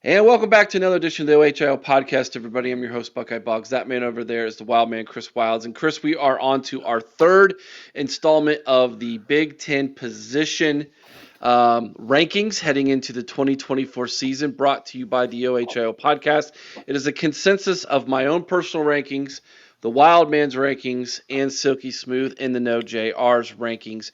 And welcome back to another edition of the OHIO podcast, everybody. I'm your host, Buckeye Boggs. That man over there is the wild man, Chris Wilds. And Chris, we are on to our third installment of the Big Ten position rankings heading into the 2024 season, brought to you by the OHIO podcast. It is a consensus of my own personal rankings, the wild man's rankings, and Silky Smooth in the No JR's rankings.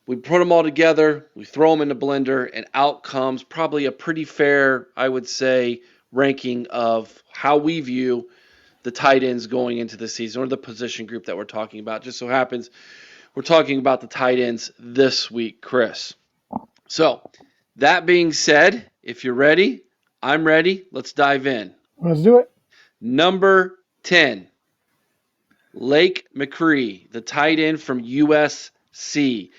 We put them all together, we throw them in the blender, and out comes probably a pretty fair, I would say, ranking of how we view the tight ends going into the season, or the position group that we're talking about. Just so happens we're talking about the tight ends this week, Chris. So, that being said, if you're ready, I'm ready. Let's dive in. Let's do it. Number 10, Lake McCree, the tight end from USC.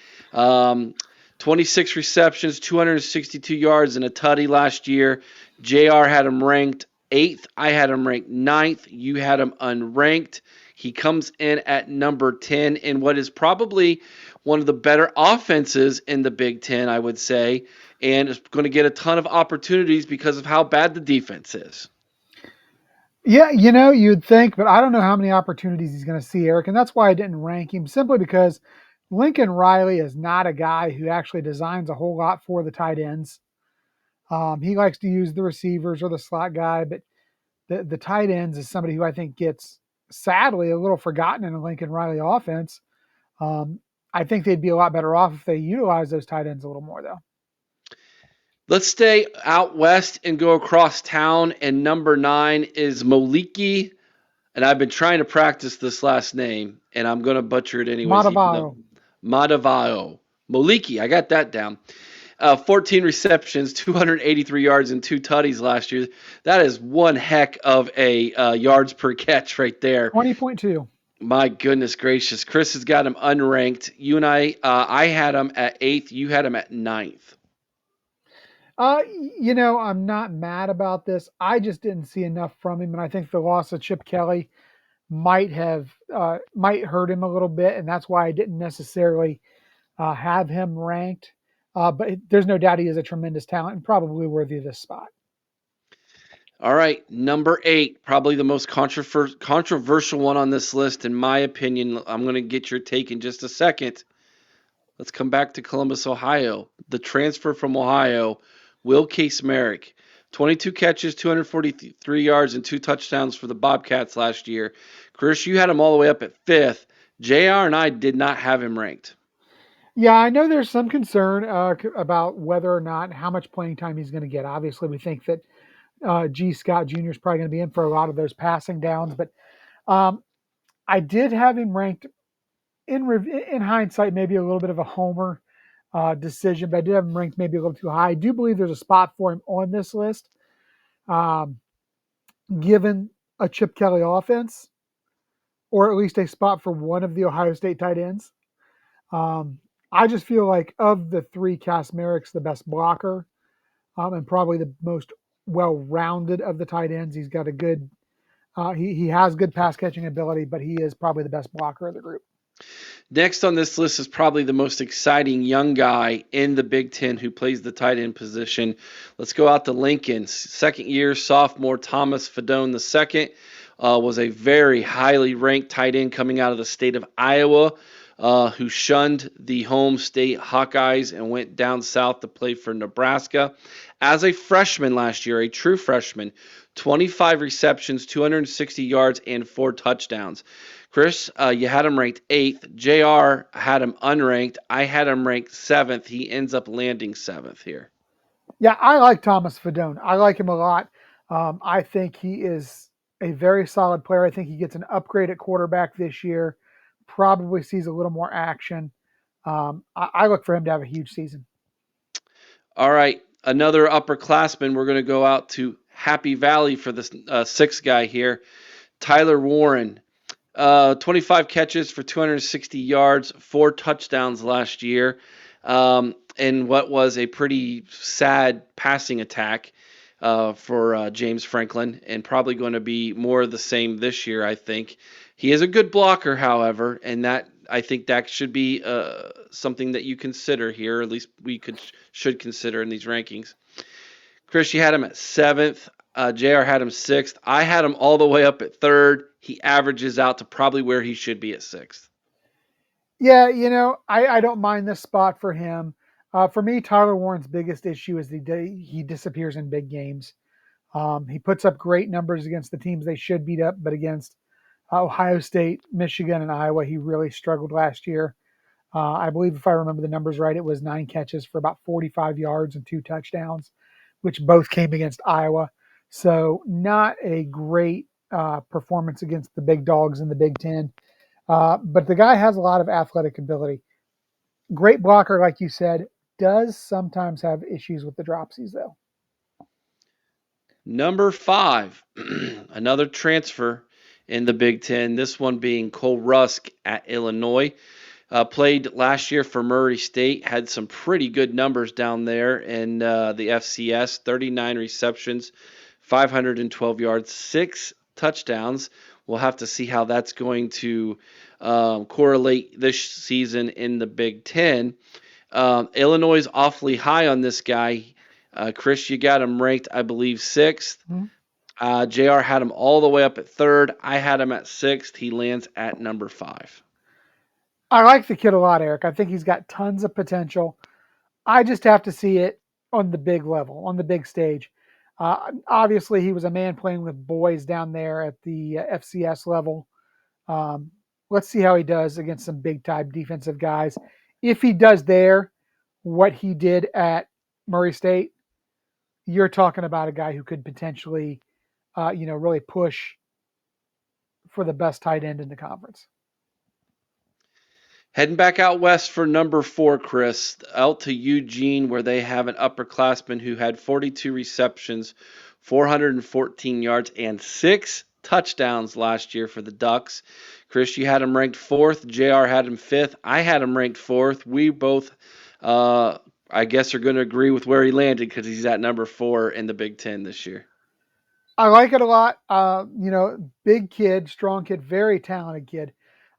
26 receptions, 262 yards, and a tutty last year. JR had him ranked 8th. I had him ranked 9th. You had him unranked. He comes in at number 10 in what is probably one of the better offenses in the Big Ten, I would say, and is going to get a ton of opportunities because of how bad the defense is. Yeah, you'd think, but I don't know how many opportunities he's going to see, Eric. And that's why I didn't rank him, simply because Lincoln Riley is not a guy who actually designs a whole lot for the tight ends. He likes to use the receivers or the slot guy, but the tight ends is somebody who I think gets, sadly, a little forgotten in a Lincoln Riley offense. Um, I think they'd be a lot better off if they utilize those tight ends a little more, though. Let's stay out west and go across town. And number 9 is Moliki. And I've been trying to practice this last name, and I'm going to butcher it anyways. Matavao. Matavao. Moliki, I got that down. 14 receptions, 283 yards, and 2 tutties last year. That is one heck of a yards per catch right there. 20.2. My goodness gracious. Chris has got him unranked. You and I had him at 8th. You had him at 9th. I'm not mad about this. I just didn't see enough from him, and I think the loss of Chip Kelly might hurt him a little bit, and that's why I didn't necessarily have him ranked. But there's no doubt he is a tremendous talent and probably worthy of this spot. All right, number 8, probably the most controversial one on this list, in my opinion. I'm going to get your take in just a second. Let's come back to Columbus, Ohio. The transfer from Ohio, Will Case-Merrick. 22 catches, 243 yards, and 2 touchdowns for the Bobcats last year. Chris, you had him all the way up at 5th. JR and I did not have him ranked. Yeah, I know there's some concern about whether or not how much playing time he's going to get. Obviously, we think that G. Scott Jr. is probably going to be in for a lot of those passing downs, but um, I did have him ranked in hindsight, maybe a little bit of a homer decision, but I did have him ranked maybe a little too high. I do believe there's a spot for him on this list, um, given a Chip Kelly offense, or at least a spot for one of the Ohio State tight ends. Um, I just feel like of the three, Case-Merrick's the best blocker, and probably the most well-rounded of the tight ends. He's got a good, he has good pass catching ability, but he is probably the best blocker of the group. Next on this list is probably the most exciting young guy in the Big Ten who plays the tight end position. Let's go out to Lincoln. Second year sophomore Thomas Fidone II was a very highly ranked tight end coming out of the state of Iowa, who shunned the home state Hawkeyes and went down south to play for Nebraska. As a freshman last year, a true freshman, 25 receptions, 260 yards, and 4 touchdowns. Chris, you had him ranked 8th. JR had him unranked. I had him ranked 7th. He ends up landing 7th here. Yeah, I like Thomas Fidone. I like him a lot. I think he is a very solid player. I think he gets an upgrade at quarterback this year, probably sees a little more action. I look for him to have a huge season. All right, another upperclassman. We're going to go out to Happy Valley for this 6th guy here. Tyler Warren. 25 catches for 260 yards, 4 touchdowns last year, in what was a pretty sad passing attack for James Franklin, and probably going to be more of the same this year, I think. He is a good blocker, however, and I think that should be something that you consider here, or at least we should consider in these rankings. Chris, you had him at seventh. JR had him sixth. I had him all the way up at third. He averages out to probably where he should be at sixth. Yeah, I don't mind this spot for him. For me, Tyler Warren's biggest issue is he disappears in big games. He puts up great numbers against the teams they should beat up, but against Ohio State, Michigan, and Iowa, he really struggled last year. I believe, if I remember the numbers right, it was 9 catches for about 45 yards and 2 touchdowns, which both came against Iowa. So, not a great performance against the big dogs in the Big Ten. But the guy has a lot of athletic ability. Great blocker, like you said, does sometimes have issues with the dropsies, though. Number 5, another transfer in the Big Ten. This one being Cole Rusk at Illinois. Played last year for Murray State, had some pretty good numbers down there in the FCS, 39 receptions, 512 yards, 6 touchdowns. We'll have to see how that's going to correlate this season in the Big Ten. Illinois is awfully high on this guy. Chris, you got him ranked, I believe, sixth. JR had him all the way up at third. I had him at sixth. He lands at number 5. I like the kid a lot, Eric. I think he's got tons of potential. I just have to see it on the big level, on the big stage. Obviously, he was a man playing with boys down there at the FCS level. Um, let's see how he does against some big time defensive guys. If he does there what he did at Murray State, you're talking about a guy who could potentially, really push for the best tight end in the conference. Heading back out west for number 4, Chris, out to Eugene, where they have an upperclassman who had 42 receptions, 414 yards, and 6 touchdowns last year for the Ducks. Chris, you had him ranked 4th. JR had him 5th. I had him ranked 4th. We both, I guess, are going to agree with where he landed because he's at number 4 in the Big Ten this year. I like it a lot. Big kid, strong kid, very talented kid.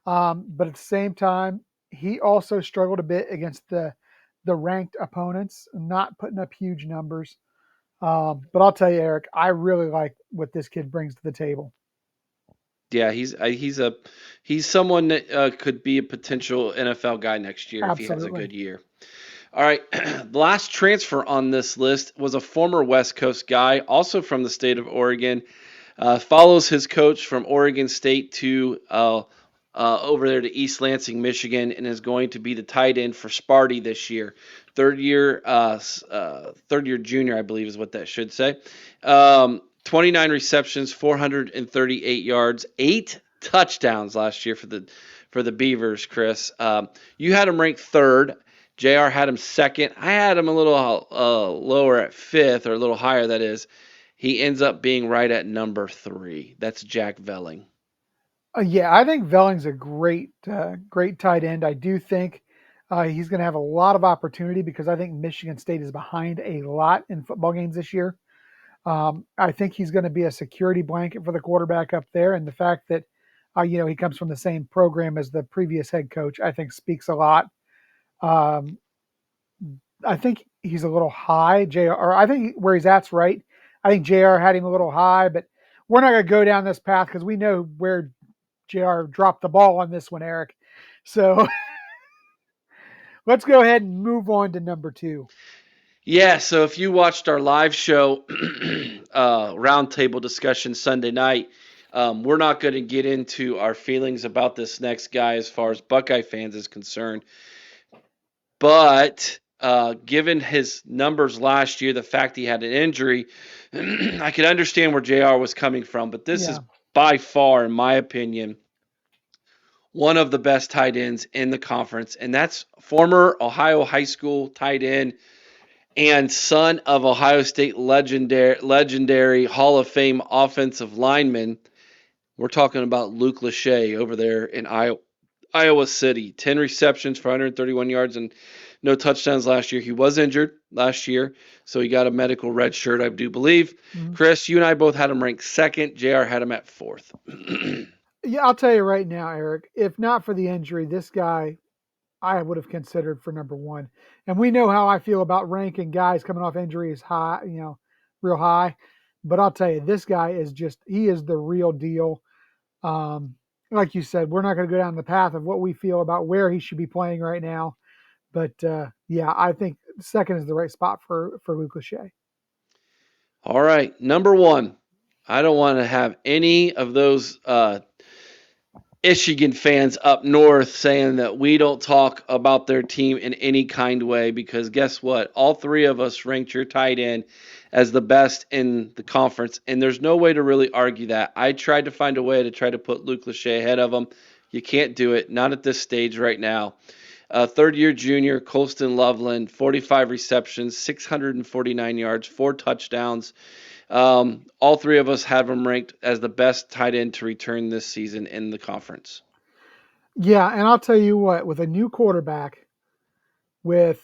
But at the same time, he also struggled a bit against the ranked opponents, not putting up huge numbers. But I'll tell you, Eric, I really like what this kid brings to the table. Yeah, he's someone that could be a potential NFL guy next year if he has a good year. All right, the last transfer on this list was a former West Coast guy, also from the state of Oregon. Follows his coach from Oregon State to over there to East Lansing, Michigan, and is going to be the tight end for Sparty this year. Third year junior, I believe, is what that should say. 29 receptions, 438 yards, 8 touchdowns last year for the Beavers. Chris, you had him ranked 3rd. JR had him 2nd. I had him a little lower at 5th, or a little higher, that is. He ends up being right at number 3. That's Jack Velling. Yeah, I think Velling's a great tight end. I do think he's going to have a lot of opportunity because I think Michigan State is behind a lot in football games this year. I think he's going to be a security blanket for the quarterback up there, and the fact that he comes from the same program as the previous head coach, I think speaks a lot. I think he's a little high, JR. Or I think where he's at's right. I think JR had him a little high, but we're not going to go down this path because we know where JR dropped the ball on this one, Eric. So let's go ahead and move on to number 2. Yeah, so if you watched our live show, roundtable discussion Sunday night, we're not going to get into our feelings about this next guy as far as Buckeye fans is concerned. But given his numbers last year, the fact he had an injury, I can understand where JR was coming from. But this is by far, in my opinion, one of the best tight ends in the conference. And that's former Ohio high school tight end and son of Ohio State legendary Hall of Fame offensive lineman. We're talking about Luke Lachey over there in Iowa City. 10 receptions for 131 yards and no touchdowns last year. He was injured last year, so he got a medical red shirt, I do believe. Mm-hmm. Chris, you and I both had him ranked 2nd. JR had him at 4th. Yeah, I'll tell you right now, Eric, if not for the injury, this guy I would have considered for number 1. And we know how I feel about ranking guys coming off injuries high, real high. But I'll tell you, this guy is he is the real deal. Um, like you said, we're not going to go down the path of what we feel about where he should be playing right now. But yeah, I think second is the right spot for Luke Lachey. All right, number one. I don't want to have any of those Michigan fans up north saying that we don't talk about their team in any kind way, because guess what? All three of us ranked your tight end as the best in the conference, and there's no way to really argue that. I tried to find a way to try to put Luke Lachey ahead of him. You can't do it, not at this stage right now. Third-year junior, Colston Loveland, 45 receptions, 649 yards, 4 touchdowns. All three of us have him ranked as the best tight end to return this season in the conference. Yeah, and I'll tell you what, with a new quarterback, with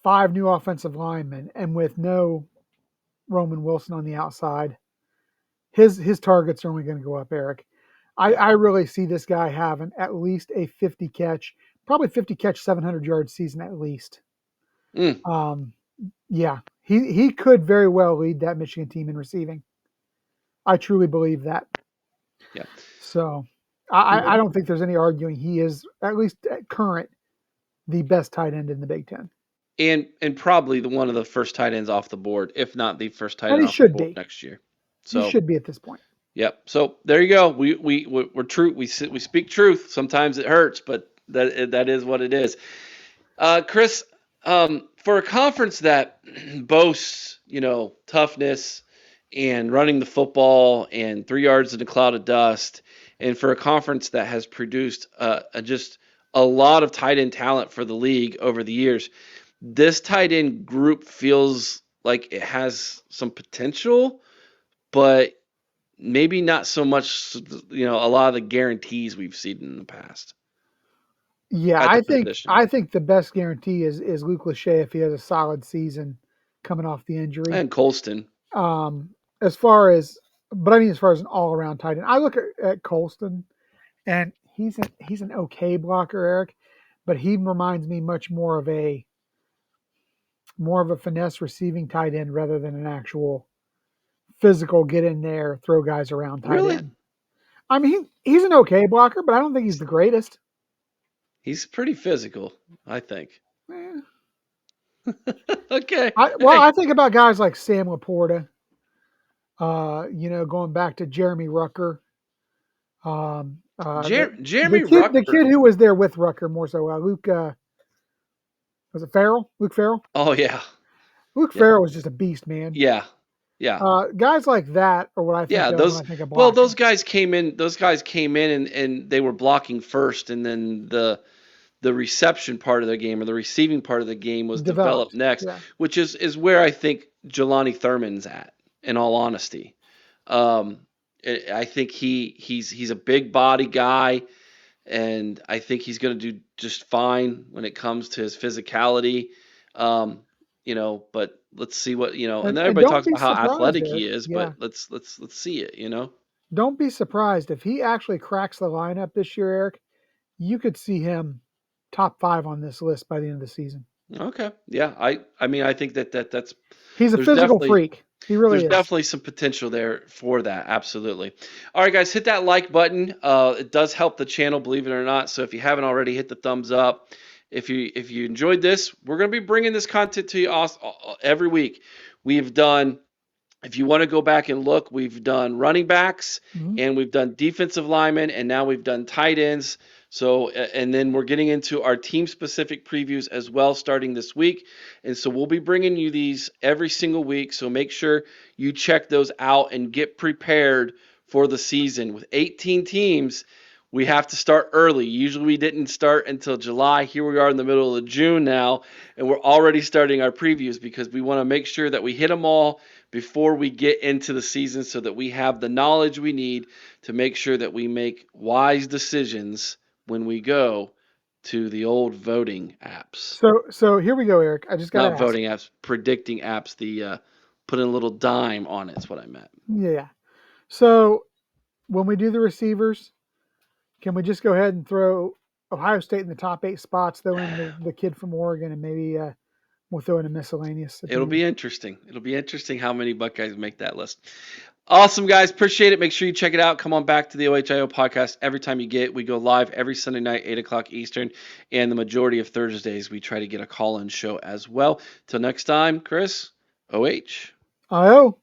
5 new offensive linemen, and with no Roman Wilson on the outside, his targets are only going to go up, Eric. I really see this guy having at least a 50 catch, probably 50 catch, 700-yard season at least. Mm. Yeah, he could very well lead that Michigan team in receiving. I truly believe that. Yeah. So I don't think there's any arguing he is, at least at current, the best tight end in the Big Ten. And probably the one of the first tight ends off the board, if not the first tight And end he off the should board be. next year. So He should be at this point. Yep. So there you go. We're true. We speak truth. Sometimes it hurts, but that is what it is. Chris, for a conference that boasts, toughness and running the football and 3 yards in a cloud of dust, and for a conference that has produced just a lot of tight end talent for the league over the years, this tight end group feels like it has some potential, but maybe not so much, a lot of the guarantees we've seen in the past. Yeah, At the I position. think the best guarantee is Luke Lachey if he has a solid season coming off the injury. And Colston. As far as, but I mean, as far as an all around tight end, I look at Colston, and he's an okay blocker, Eric, but he reminds me much more of a finesse receiving tight end rather than an actual physical get in there, throw guys around tight Really? end. I mean, he's an okay blocker, but I don't think he's the greatest. He's pretty physical, I think. Eh. Okay. I think about guys like Sam Laporta, going back to Jeremy Rucker. Jeremy Rucker. The kid who was there with Rucker more so, Luke, was it Farrell? Luke Farrell? Oh, yeah. Luke Farrell was just a beast, man. Yeah. Yeah. Guys like that are what I think of when I think of blocking. those guys came in and they were blocking first, and then the reception part of the game or the receiving part of the game was developed next, which is where I think Jelani Thurman's at, in all honesty. I think he's a big body guy, and I think he's going to do just fine when it comes to his physicality. But let's see what, and then everybody talks about how athletic he is, but let's see it. Don't be surprised if he actually cracks the lineup this year, Eric. You could see him top 5 on this list by the end of the season. Okay. Yeah. I mean, I think that's he's a physical freak. He really is. There's definitely some potential there for that. Absolutely. All right, guys, hit that like button. It does help the channel, believe it or not. So if you haven't already, hit the thumbs up. If you enjoyed this, we're going to be bringing this content to you every week. We've done, if you want to go back and look, we've done running backs, and we've done defensive linemen, and now we've done tight ends. So, and then we're getting into our team-specific previews as well starting this week. And so we'll be bringing you these every single week. So make sure you check those out and get prepared for the season. With 18 teams, we have to start early. Usually we didn't start until July. Here we are in the middle of June now, and we're already starting our previews because we want to make sure that we hit them all before we get into the season so that we have the knowledge we need to make sure that we make wise decisions when we go to the old voting apps. So here we go, Eric. I just got not voting apps, predicting apps. The putting a little dime on it's what I meant. Yeah. So when we do the receivers, can we just go ahead and throw Ohio State in the top 8 spots, throw in the kid from Oregon, and maybe We'll throw in a miscellaneous. It'll be interesting. It'll be interesting how many Buckeyes make that list. Awesome, guys. Appreciate it. Make sure you check it out. Come on back to the OHIO podcast every time you get. We go live every Sunday night, 8 o'clock Eastern. And the majority of Thursdays, we try to get a call-in show as well. Till next time, Chris, OH. IO.